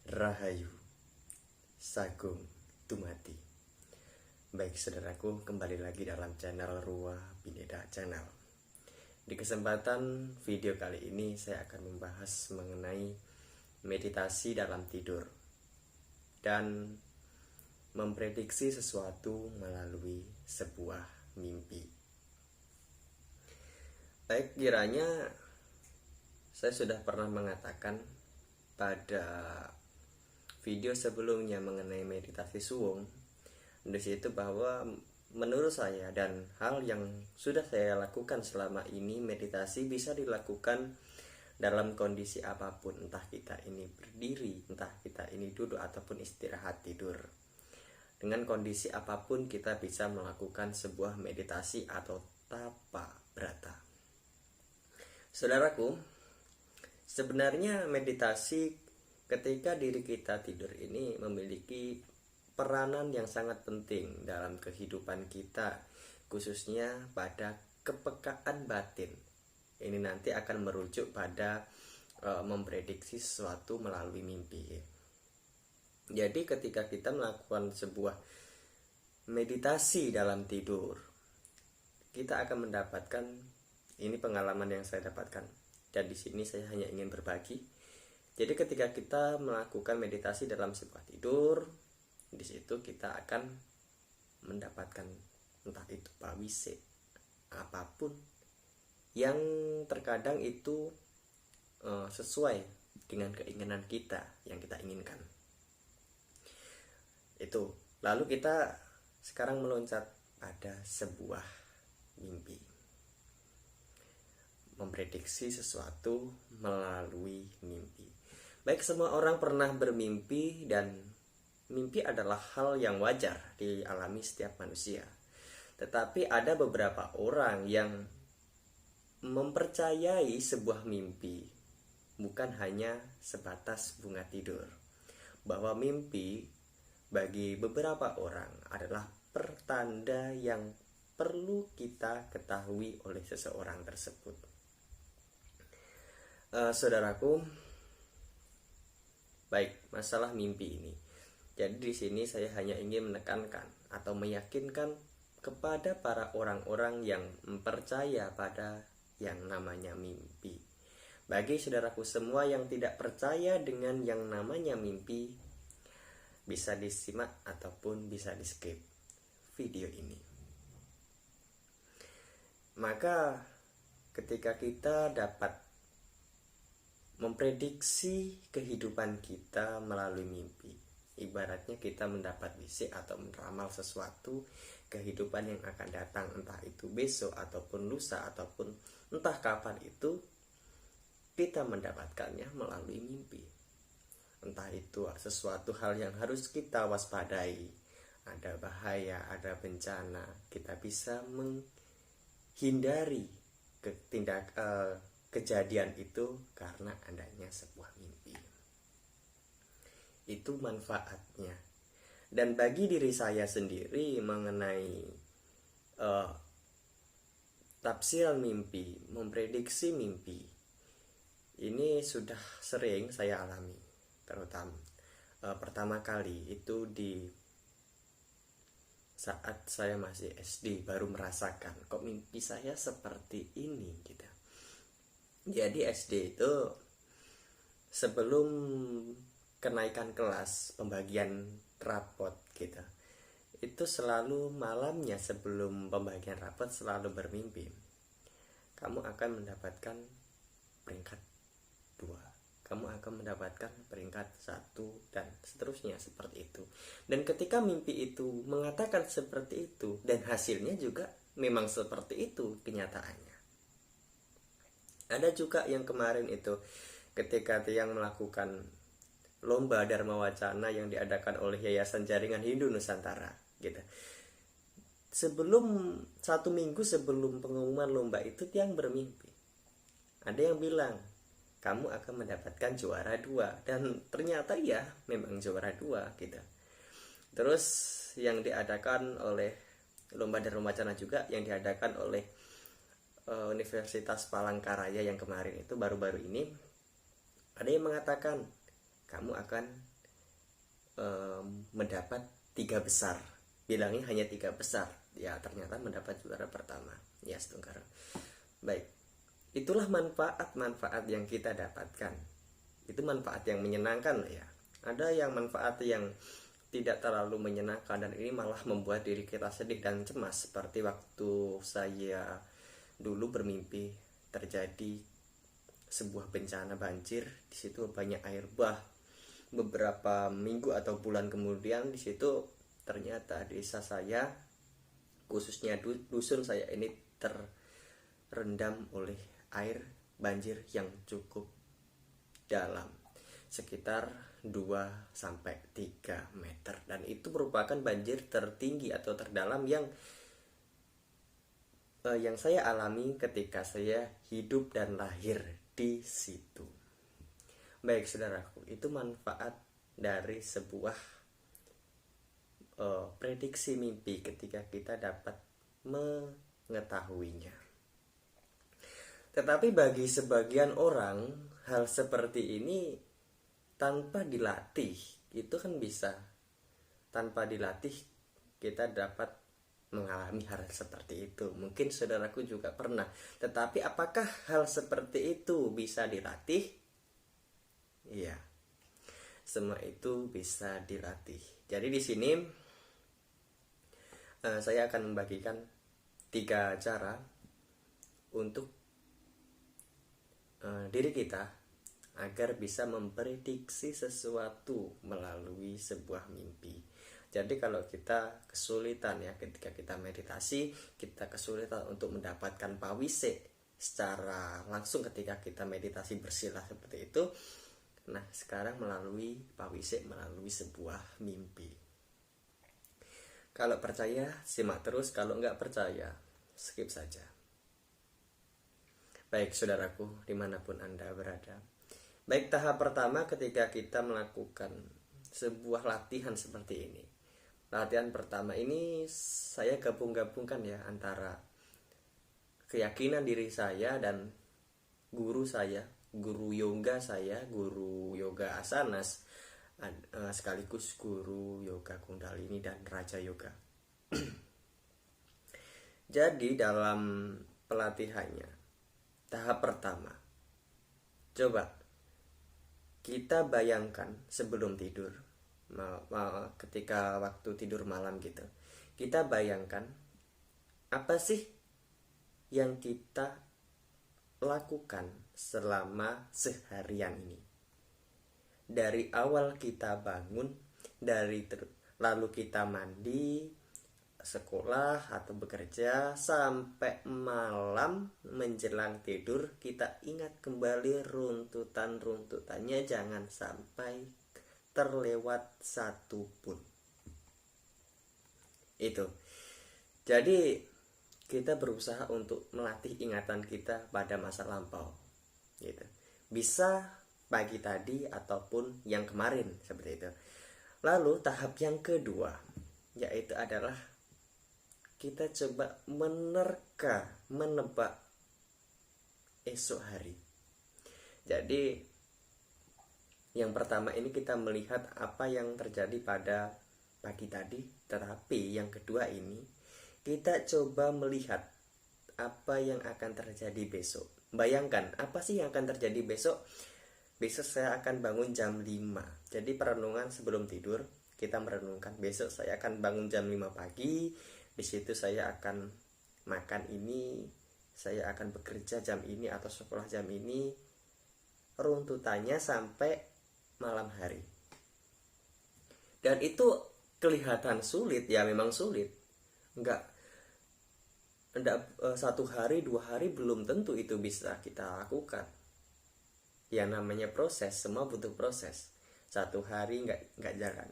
Rahayu, Sagung Dumadi. Baik saudaraku, kembali lagi dalam channel Ruah Bineda Channel. Di kesempatan video kali ini saya akan membahas mengenai meditasi dalam tidur dan memprediksi sesuatu melalui sebuah mimpi. Baik, kiranya saya sudah pernah mengatakan pada video sebelumnya mengenai meditasi suwung di situ bahwa menurut saya dan hal yang sudah saya lakukan selama ini, meditasi bisa dilakukan dalam kondisi apapun, entah kita ini berdiri, entah kita ini duduk ataupun istirahat tidur. Dengan kondisi apapun kita bisa melakukan sebuah meditasi atau tapa brata. Saudaraku, sebenarnya meditasi ketika diri kita tidur ini memiliki peranan yang sangat penting dalam kehidupan kita, khususnya pada kepekaan batin. Ini nanti akan merujuk pada memprediksi sesuatu melalui mimpi. Jadi ketika kita melakukan sebuah meditasi dalam tidur, kita akan mendapatkan, ini pengalaman yang saya dapatkan dan di sini saya hanya ingin berbagi. Jadi ketika kita melakukan meditasi dalam sebuah tidur, di situ kita akan mendapatkan entah itu pawise, apapun yang terkadang itu sesuai dengan keinginan kita yang kita inginkan. Itu. Lalu kita sekarang meloncat pada sebuah mimpi. Memprediksi sesuatu melalui mimpi. Baik, semua orang pernah bermimpi dan mimpi adalah hal yang wajar dialami setiap manusia. Tetapi ada beberapa orang yang mempercayai sebuah mimpi bukan hanya sebatas bunga tidur. Bahwa mimpi bagi beberapa orang adalah pertanda yang perlu kita ketahui oleh seseorang tersebut. Saudaraku, baik, masalah mimpi ini. Jadi di sini saya hanya ingin menekankan atau meyakinkan kepada para orang-orang yang percaya pada yang namanya mimpi. Bagi saudaraku semua yang tidak percaya dengan yang namanya mimpi, bisa disimak ataupun bisa di-skip video ini. Maka ketika kita dapat memprediksi kehidupan kita melalui mimpi, ibaratnya kita mendapat bisik atau meramal sesuatu kehidupan yang akan datang, entah itu besok ataupun lusa ataupun entah kapan itu, kita mendapatkannya melalui mimpi. Entah itu sesuatu hal yang harus kita waspadai, ada bahaya, ada bencana, kita bisa menghindari kejadian itu karena adanya sebuah mimpi. Itu manfaatnya. Dan bagi diri saya sendiri mengenai tafsir mimpi, memprediksi mimpi, ini sudah sering saya alami. Terutama pertama kali itu di saat saya masih SD, baru merasakan kok mimpi saya seperti ini gitu. Jadi SD itu sebelum kenaikan kelas, pembagian rapot gitu, itu selalu malamnya sebelum pembagian rapot selalu bermimpi, kamu akan mendapatkan peringkat 2, kamu akan mendapatkan peringkat 1, dan seterusnya seperti itu. Dan ketika mimpi itu mengatakan seperti itu dan hasilnya juga memang seperti itu kenyataannya. Ada juga yang kemarin itu ketika Tiang melakukan lomba Dharma Wacana yang diadakan oleh Yayasan Jaringan Hindu Nusantara gitu. Sebelum 1 minggu sebelum pengumuman lomba itu, Tiang bermimpi. Ada yang bilang kamu akan mendapatkan juara 2, dan ternyata ya memang juara 2 gitu. Terus yang diadakan oleh lomba Dharma Wacana juga yang diadakan oleh Universitas Palangkaraya yang kemarin itu baru-baru ini, ada yang mengatakan kamu akan mendapat 3 besar. Bilangnya hanya 3 besar, ya ternyata mendapat juara pertama. Ya Setungkar. Baik, itulah manfaat-manfaat yang kita dapatkan. Itu manfaat yang menyenangkan ya. Ada yang manfaat yang tidak terlalu menyenangkan, dan ini malah membuat diri kita sedih dan cemas. Seperti waktu saya dulu bermimpi terjadi sebuah bencana banjir, di situ banyak air bah. Beberapa minggu atau bulan kemudian, di situ ternyata desa saya, khususnya dusun saya ini, terendam oleh air banjir yang cukup dalam, sekitar 2-3 meter, dan itu merupakan banjir tertinggi atau terdalam yang saya alami ketika saya hidup dan lahir di situ. Baik saudaraku, itu manfaat dari sebuah prediksi mimpi ketika kita dapat mengetahuinya. Tetapi bagi sebagian orang, hal seperti ini tanpa dilatih itu kan bisa. Tanpa dilatih kita dapat mengalami hal seperti itu. Mungkin saudaraku juga pernah. Tetapi apakah hal seperti itu bisa dilatih? Iya. Semua itu bisa dilatih. Jadi di sini saya akan membagikan 3 cara untuk diri kita agar bisa memprediksi sesuatu melalui sebuah mimpi. Jadi kalau kita kesulitan ya ketika kita meditasi, kita kesulitan untuk mendapatkan pawise secara langsung ketika kita meditasi bersila seperti itu. Nah, sekarang melalui pawise, melalui sebuah mimpi. Kalau percaya, simak terus. Kalau nggak percaya, skip saja. Baik saudaraku, dimanapun Anda berada. Baik, tahap pertama ketika kita melakukan sebuah latihan seperti ini. Latihan pertama ini saya gabung-gabungkan ya antara keyakinan diri saya dan guru saya, guru yoga saya, guru yoga asanas, sekaligus guru yoga kundalini dan raja yoga. Jadi dalam pelatihannya, tahap pertama, coba kita bayangkan sebelum tidur, ketika waktu tidur malam gitu, kita bayangkan apa sih yang kita lakukan selama seharian ini. Dari awal kita bangun, lalu kita mandi, sekolah atau bekerja, sampai malam menjelang tidur, kita ingat kembali runtutannya, jangan sampai terlewat satu pun. Itu. Jadi kita berusaha untuk melatih ingatan kita pada masa lampau. Gitu. Bisa pagi tadi ataupun yang kemarin seperti itu. Lalu tahap yang kedua yaitu adalah kita coba menebak esok hari. Jadi yang pertama ini kita melihat apa yang terjadi pada pagi tadi, tetapi yang kedua ini kita coba melihat apa yang akan terjadi besok. Bayangkan apa sih yang akan terjadi besok. Besok saya akan bangun jam 5. Jadi perenungan sebelum tidur, kita merenungkan besok saya akan bangun jam 5 pagi. Di situ saya akan makan ini, saya akan bekerja jam ini atau sekolah jam ini. Runtutannya sampai malam hari. Dan itu kelihatan sulit, ya memang sulit. Enggak 1 hari 2 hari belum tentu itu bisa kita lakukan. Ya namanya proses, semua butuh proses. 1 hari nggak jalan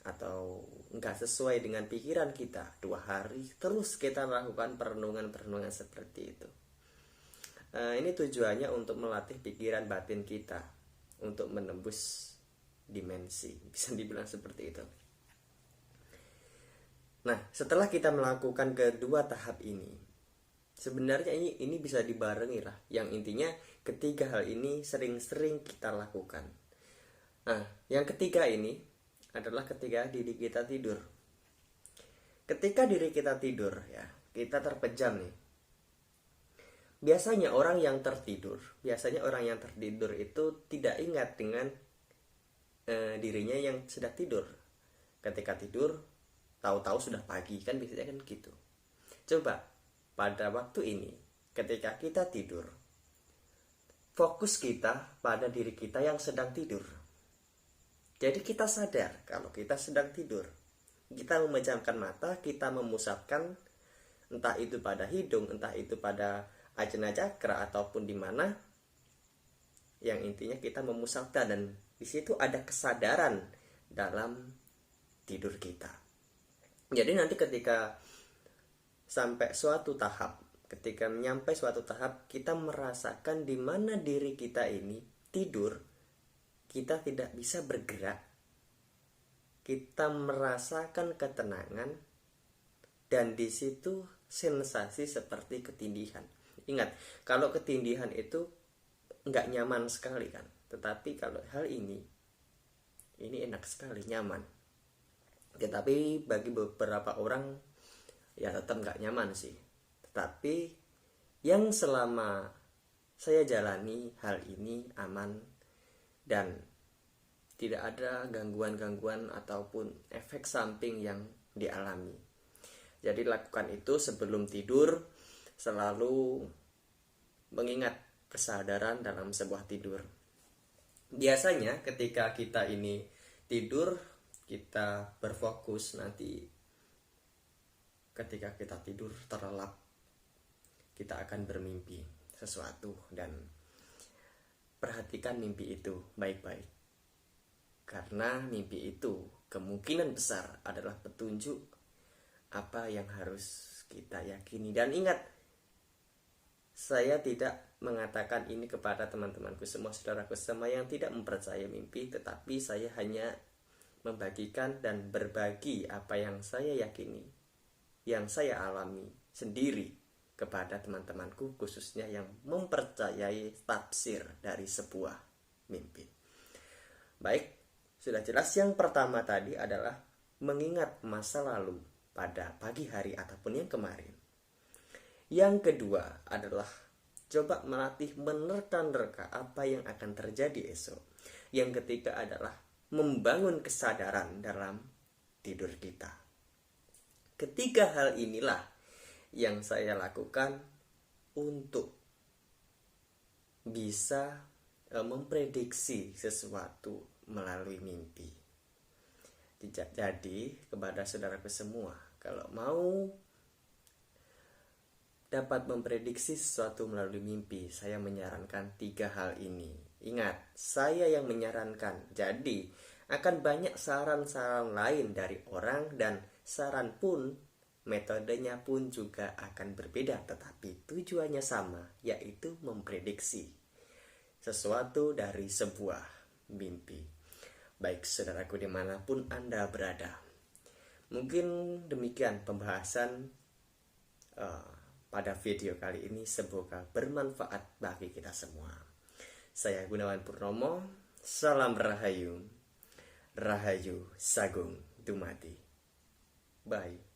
atau nggak sesuai dengan pikiran kita, 2 hari terus kita lakukan perenungan seperti itu. Ini tujuannya untuk melatih pikiran batin kita untuk menembus dimensi, bisa dibilang seperti itu. Nah, setelah kita melakukan kedua tahap ini, sebenarnya ini bisa dibarengi lah. Yang intinya ketiga hal ini sering-sering kita lakukan. Nah, yang ketiga ini adalah ketika diri kita tidur. Ketika diri kita tidur ya, kita terpejam nih. Biasanya orang yang tertidur itu tidak ingat dengan dirinya yang sedang tidur. Ketika tidur, tahu-tahu sudah pagi, kan biasanya kan gitu. Coba pada waktu ini, ketika kita tidur, fokus kita pada diri kita yang sedang tidur. Jadi kita sadar kalau kita sedang tidur. Kita memejamkan mata, kita memusatkan entah itu pada hidung, entah itu pada ajna cakra ataupun di mana. Yang intinya kita memusatkan, dan di situ ada kesadaran dalam tidur kita. Jadi nanti ketika sampai suatu tahap, ketika menyampai suatu tahap, kita merasakan di mana diri kita ini tidur, kita tidak bisa bergerak, kita merasakan ketenangan, dan di situ sensasi seperti ketindihan. Ingat, kalau ketindihan itu nggak nyaman sekali kan, tetapi kalau hal ini enak sekali, nyaman. Tetapi bagi beberapa orang ya tetap nggak nyaman sih. Tetapi yang selama saya jalani hal ini aman dan tidak ada gangguan-gangguan ataupun efek samping yang dialami. Jadi lakukan itu sebelum tidur, selalu mengingat kesadaran dalam sebuah tidur. Biasanya ketika kita ini tidur, kita berfokus, nanti ketika kita tidur terlelap, kita akan bermimpi sesuatu, dan perhatikan mimpi itu baik-baik. Karena mimpi itu kemungkinan besar adalah petunjuk apa yang harus kita yakini. Dan ingat, saya tidak mengatakan ini kepada teman-temanku semua, saudaraku semua yang tidak mempercayai mimpi, tetapi saya hanya membagikan dan berbagi apa yang saya yakini, yang saya alami sendiri kepada teman-temanku, khususnya yang mempercayai tafsir dari sebuah mimpi. Baik, sudah jelas. Yang pertama tadi adalah mengingat masa lalu pada pagi hari ataupun yang kemarin. Yang kedua adalah coba melatih menerka-nerka apa yang akan terjadi esok. Yang ketiga adalah membangun kesadaran dalam tidur kita. Ketiga hal inilah yang saya lakukan untuk bisa memprediksi sesuatu melalui mimpi. Jadi kepada saudaraku semua, kalau mau dapat memprediksi sesuatu melalui mimpi, saya menyarankan 3 hal ini. Ingat, saya yang menyarankan. Jadi akan banyak saran-saran lain dari orang, dan saran pun, metodenya pun juga akan berbeda, tetapi tujuannya sama, yaitu memprediksi sesuatu dari sebuah mimpi. Baik saudaraku dimanapun Anda berada, mungkin demikian pembahasan pada video kali ini, semoga bermanfaat bagi kita semua. Saya Gunawan Purnomo, salam Rahayu, Rahayu Sagung Dumadi. Bye.